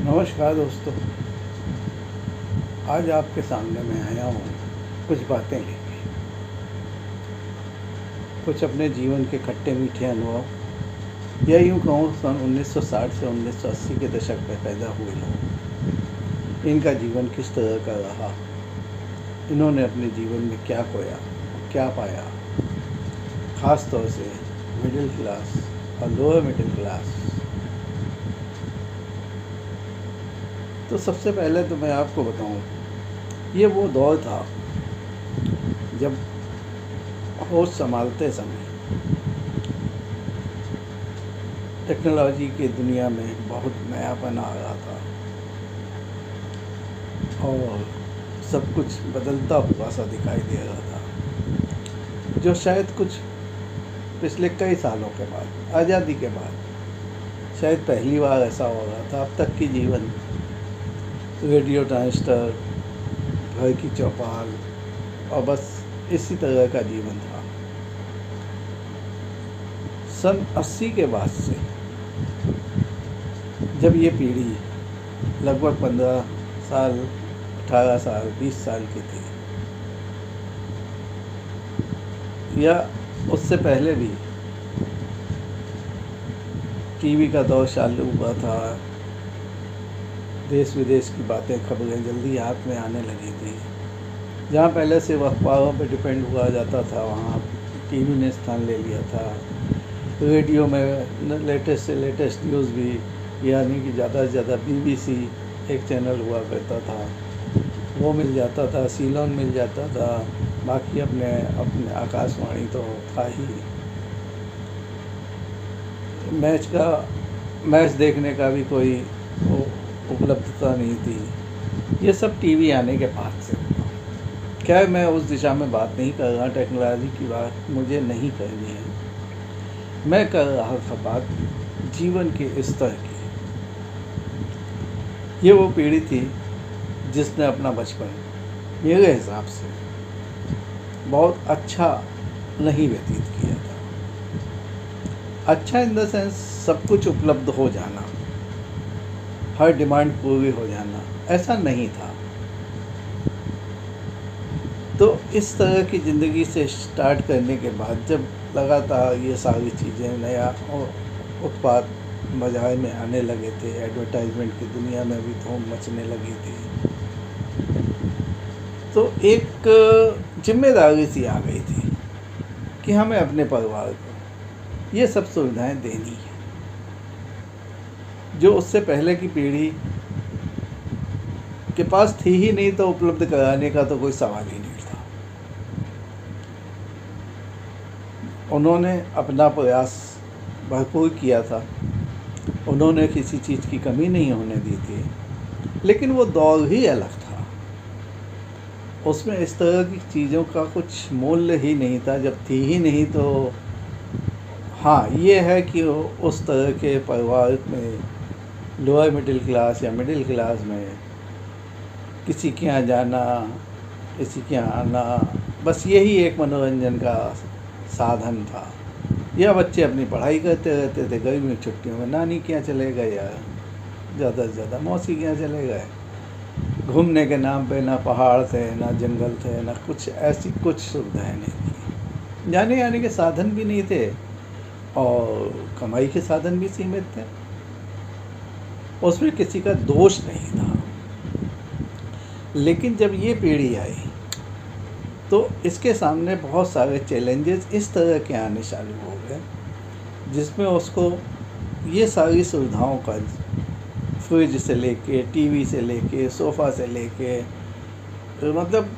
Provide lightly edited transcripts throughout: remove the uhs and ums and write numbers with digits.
नमस्कार दोस्तों, आज आपके सामने मैं आया हूँ कुछ बातें लेके, कुछ अपने जीवन के खट्टे मीठे अनुभव, या यूँ कहूँ सन 1960 से 1980 के दशक में पैदा हुए लोग, इनका जीवन किस तरह का रहा, इन्होंने अपने जीवन में क्या खोया, क्या पाया, ख़ास तौर से मिडिल क्लास और लोअर मिडिल क्लास। तो सबसे पहले तो मैं आपको बताऊं, ये वो दौर था जब होश संभालते समय टेक्नोलॉजी की दुनिया में बहुत नयापन आ रहा था और सब कुछ बदलता हुआ सा दिखाई दे रहा था, जो शायद कुछ पिछले कई सालों के बाद, आज़ादी के बाद शायद पहली बार ऐसा हो रहा था। अब तक की जीवन रेडियो, ट्रांजिस्टर, घर की चौपाल और बस इसी तरह का जीवन था। सन 80 के बाद से जब ये पीढ़ी लगभग 15 साल, 18 साल, 20 साल की थी, या उससे पहले भी टीवी का दौर चालू हुआ था, देश विदेश की बातें, खबरें जल्दी हाथ में आने लगी थी। जहाँ पहले से अखबारों पर डिपेंड हुआ जाता था, वहाँ टीवी ने स्थान ले लिया था। रेडियो में लेटेस्ट से लेटेस्ट न्यूज़ भी, यानी कि ज़्यादा से ज़्यादा BBC एक चैनल हुआ करता था, वो मिल जाता था, सीलोन मिल जाता था, बाकी अपने आकाशवाणी तो था ही। मैच देखने का भी कोई उपलब्धता नहीं थी। ये सब टीवी आने के बाद से हुआ। क्या मैं उस दिशा में बात नहीं कर रहा, टेक्नोलॉजी की बात मुझे नहीं करनी है। मैं कर रहा था बात जीवन के स्तर की। ये वो पीढ़ी थी जिसने अपना बचपन मेरे हिसाब से बहुत अच्छा नहीं व्यतीत किया था। अच्छा इन द सेंस सब कुछ उपलब्ध हो जाना, हर डिमांड पूरी हो जाना, ऐसा नहीं था। तो इस तरह की ज़िंदगी से स्टार्ट करने के बाद जब लगातार ये सारी चीज़ें, नया उत्पाद बाजार में आने लगे थे, एडवर्टाइजमेंट की दुनिया में भी धूम मचने लगी थी, तो एक जिम्मेदारी सी आ गई थी कि हमें अपने परिवार को ये सब सुविधाएं देनी है, जो उससे पहले की पीढ़ी के पास थी ही नहीं, तो उपलब्ध कराने का तो कोई सवाल ही नहीं था। उन्होंने अपना प्रयास भरपूर किया था, उन्होंने किसी चीज़ की कमी नहीं होने दी थी, लेकिन वो दौर ही अलग था। उसमें इस तरह की चीज़ों का कुछ मूल्य ही नहीं था। जब थी ही नहीं तो हाँ, ये है कि उस तरह के परिवार में, लोअर मिडिल क्लास या मिडिल क्लास में, किसी के यहाँ जाना, किसी के यहाँ आना, बस यही एक मनोरंजन का साधन था। या बच्चे अपनी पढ़ाई करते रहते थे, गर्मी की छुट्टियों में नानी के यहाँ चले गए, या ज़्यादा से ज़्यादा मौसी के यहाँ चले गए। घूमने के नाम पे ना पहाड़ थे, ना जंगल थे, ना कुछ ऐसी कुछ सुविधाएं नहीं थी। जाने आने के साधन भी नहीं थे और कमाई के साधन भी सीमित थे। उसमें किसी का दोष नहीं था। लेकिन जब ये पीढ़ी आई तो इसके सामने बहुत सारे चैलेंजेस इस तरह के आने चालू हो गए, जिसमें उसको ये सारी सुविधाओं का, फ्रिज से लेके, टीवी से लेके, सोफ़ा से लेके, मतलब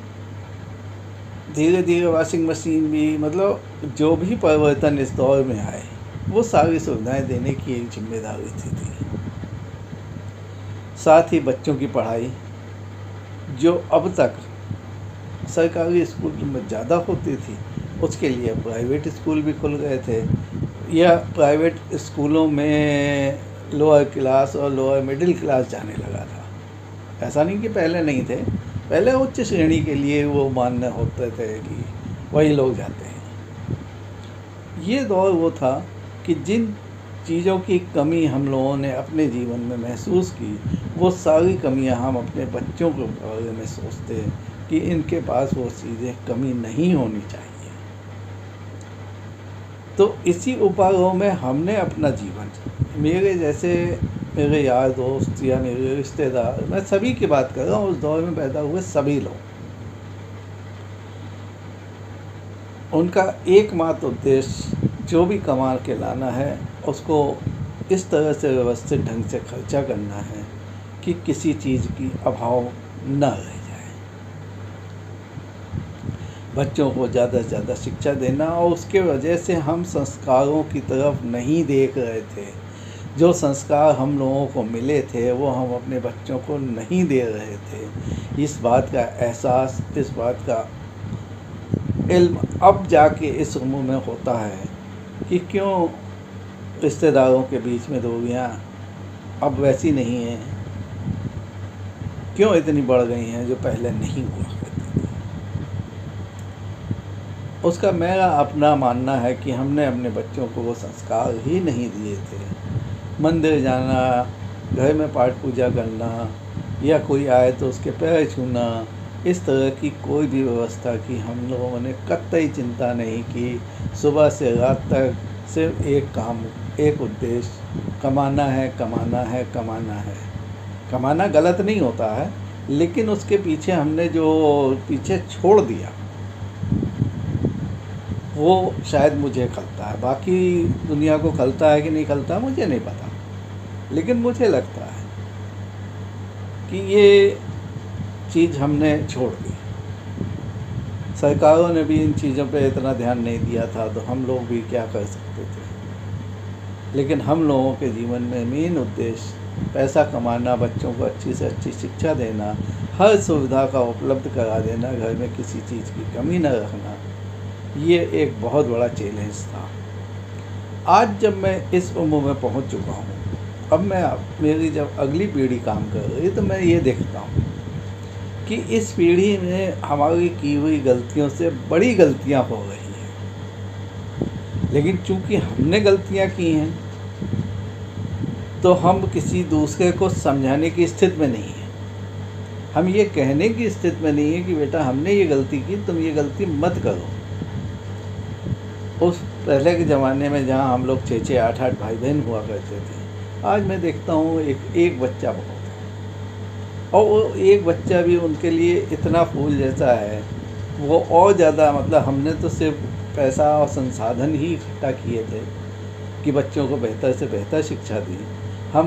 धीरे धीरे वॉशिंग मशीन भी, मतलब जो भी परिवर्तन इस दौर में आए, वो सारी सुविधाएं देने की एक जिम्मेदारी थी। साथ ही बच्चों की पढ़ाई, जो अब तक सरकारी स्कूल में ज़्यादा होती थी, उसके लिए प्राइवेट स्कूल भी खुल गए थे, या प्राइवेट स्कूलों में लोअर क्लास और लोअर मिडिल क्लास जाने लगा था। ऐसा नहीं कि पहले नहीं थे, पहले उच्च श्रेणी के लिए वो मान्य होते थे कि वही लोग जाते हैं। ये दौर वो था कि जिन चीज़ों की कमी हम लोगों ने अपने जीवन में महसूस की, वो सारी कमियां हम अपने बच्चों के बारे में सोचते हैं कि इनके पास वो चीज़ें कमी नहीं होनी चाहिए। तो इसी उपायों में हमने अपना जीवन, मेरे जैसे मेरे यार दोस्त या मेरे रिश्तेदार, मैं सभी की बात कर रहा हूँ, उस दौर में पैदा हुए सभी लोग, उनका एकमात्र उद्देश्य जो भी कमा के लाना है उसको इस तरह से व्यवस्थित ढंग से खर्चा करना है कि किसी चीज़ की अभाव न रह जाए। बच्चों को ज़्यादा से ज़्यादा शिक्षा देना, और उसके वजह से हम संस्कारों की तरफ नहीं देख रहे थे। जो संस्कार हम लोगों को मिले थे वो हम अपने बच्चों को नहीं दे रहे थे। इस बात का एहसास, इस बात का इल्म अब जाके इस उम्र में होता है कि क्यों रिश्तेदारों के बीच में दूरियां अब वैसी नहीं हैं, क्यों इतनी बढ़ गई हैं जो पहले नहीं हुआ करती थी। उसका मेरा अपना मानना है कि हमने अपने बच्चों को वो संस्कार ही नहीं दिए थे। मंदिर जाना, घर में पाठ पूजा करना, या कोई आए तो उसके पैर छूना, इस तरह की कोई भी व्यवस्था की हम लोगों ने कतई चिंता नहीं की। सुबह से रात तक सिर्फ एक काम, एक उद्देश्य, कमाना है, कमाना है, कमाना है। कमाना गलत नहीं होता है, लेकिन उसके पीछे हमने जो पीछे छोड़ दिया वो शायद मुझे खलता है। बाकी दुनिया को खलता है कि नहीं खलता मुझे नहीं पता, लेकिन मुझे लगता है कि ये चीज़ हमने छोड़ दी। सरकारों ने भी इन चीज़ों पे इतना ध्यान नहीं दिया था, तो हम लोग भी क्या कर सकते थे। लेकिन हम लोगों के जीवन में मेन उद्देश्य पैसा कमाना, बच्चों को अच्छी से अच्छी शिक्षा देना, हर सुविधा का उपलब्ध करा देना, घर में किसी चीज़ की कमी न रखना, ये एक बहुत बड़ा चैलेंज था। आज जब मैं इस उम्र में पहुंच चुका हूं, अब मेरी जब अगली पीढ़ी काम कर रही है तो मैं ये देखता हूं कि इस पीढ़ी में हमारी की हुई गलतियों से बड़ी गलतियां हो रही हैं। लेकिन चूंकि हमने गलतियां की हैं तो हम किसी दूसरे को समझाने की स्थिति में नहीं हैं। हम ये कहने की स्थिति में नहीं है कि बेटा हमने ये गलती की, तुम ये गलती मत करो। उस पहले के ज़माने में जहाँ हम लोग 6-6, 8-8 भाई बहन हुआ करते थे, आज मैं देखता हूँ एक बच्चा बहुत है, और वो एक बच्चा भी उनके लिए इतना फूल जैसा है। वो और ज़्यादा, मतलब हमने तो सिर्फ पैसा और संसाधन ही इकट्ठा किए थे कि बच्चों को बेहतर से बेहतर शिक्षा दी। हम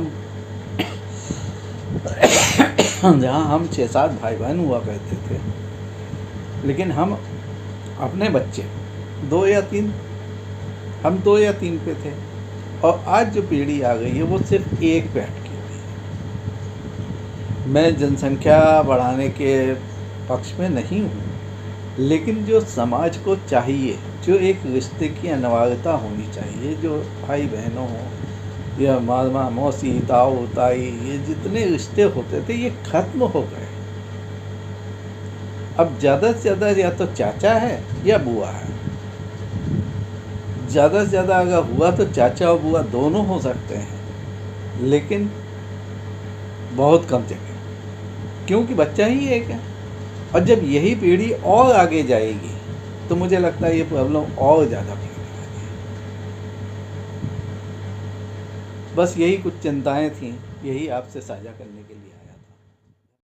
जहाँ हम 6-7 भाई बहन हुआ करते थे, लेकिन हम अपने बच्चे 2 या 3, हम 2 या 3 पे थे, और आज जो पीढ़ी आ गई है वो सिर्फ 1 पे अटकी हुई है। मैं जनसंख्या बढ़ाने के पक्ष में नहीं हूँ, लेकिन जो समाज को चाहिए, जो एक रिश्ते की अनिवार्यता होनी चाहिए, जो भाई बहनों हों या मामा मौसी ताऊ ताई, ये जितने रिश्ते होते थे ये खत्म हो गए। अब ज़्यादा से ज़्यादा या तो चाचा है या बुआ है। ज़्यादा से ज़्यादा अगर हुआ तो चाचा और बुआ दोनों हो सकते हैं, लेकिन बहुत कम जगह, क्योंकि बच्चा ही एक है। और जब यही पीढ़ी और आगे जाएगी तो मुझे लगता है ये प्रॉब्लम और ज़्यादा बढ़ने वाली है। बस यही कुछ चिंताएं थीं, यही आपसे साझा करने के लिए आया।